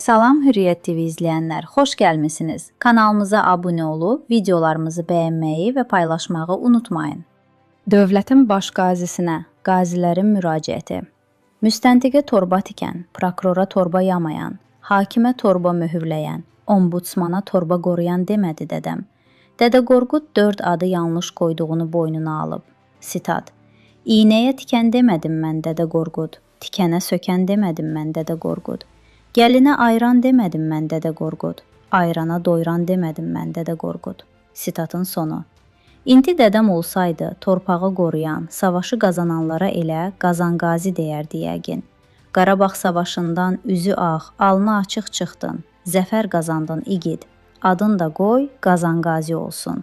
Salam Hürriyyət TV izləyənlər, xoş gəlmisiniz. Kanalımıza abunə olub, videolarımızı bəyənməyi və paylaşmağı unutmayın. Dövlətin baş qazisinə, qazilərin müraciəti. Müstəntiqə torba tikən, prokurora torba yamayan, hakimə torba möhürləyən, ombudsmana torba qoruyan demədi dədəm. Dədə Qorqud 4 adı yanlış qoyduğunu boynuna alıb. Sitat. İynəyə tikən demədim mən Dədə Qorqud, tikənə sökən demədim mən Dədə Qorqud. Gəlinə ayran demədim mən Dədə Qorqud, ayrana doyran demədim mən Dədə Qorqud. Sitatın sonu. İndi dədəm olsaydı, torpağı qoruyan, savaşı qazananlara elə Qazanqazi deyərdi yəqin. Qarabağ savaşından üzü ağ, alnı açıq çıxdın, zəfər qazandın igid, adın da qoy Qazanqazi olsun.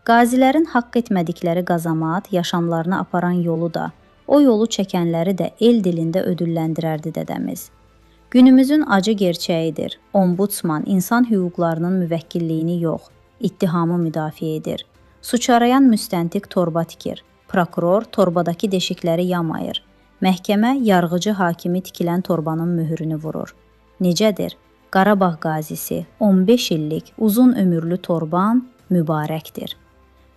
Qazilərin haqq etmədikləri qazamat, yaşamlarını aparan yolu da, o yolu çəkənləri də el dilində ödülləndirərdi dədəmiz. Günümüzün acı gerçəyidir. Ombudsman insan hüquqlarının müvəkkilliyini yox, ittihamı müdafiə edir. Suç arayan müstəntiq torba tikir. Prokuror torbadakı deşikləri yamayır. Məhkəmə yargıcı hakimi tikilən torbanın mühürünü vurur. Necədir? Qarabağ qazisi 15 illik uzun ömürlü torban mübarəkdir.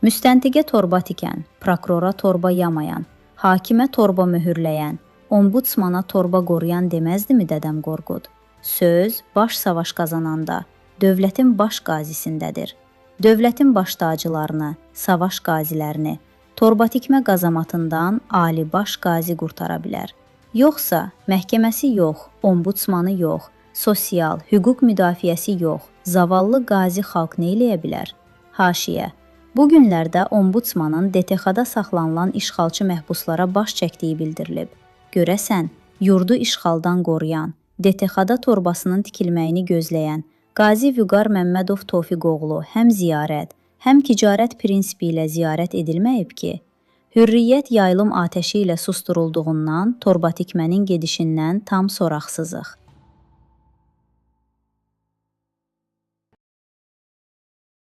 Müstəntiqə torba tikən, prokurora torba yamayan, hakimə torba möhürləyən, ombudsmana torba qoruyan deməzdimi dədəm Qorqud? Söz baş savaş qazananda, dövlətin baş qazisindədir. Dövlətin baş tacılarını, savaş qazilərini, torba tikmə qazamatından ali baş qazi qurtara bilər. Yoxsa məhkəməsi yox, ombudsmanı yox, sosial, hüquq müdafiəsi yox, zavallı qazi xalq nə eləyə bilər? Haşiyə. Bu günlərdə ombudsmanın DTX-da saxlanılan işğalçı məhbuslara baş çəkdiyi bildirilib. Görəsən, yurdu işğaldan qoruyan, DTX-da torbasının tikilməyini gözləyən Qazi Vüqar Məmmədov Tofiqoğlu həm ziyarət, həm ticarət prinsipi ilə ziyarət edilməyib ki, hürriyyət yaylım atəşi ilə susturulduğundan torba tikmənin gedişindən tam soraqsızıq.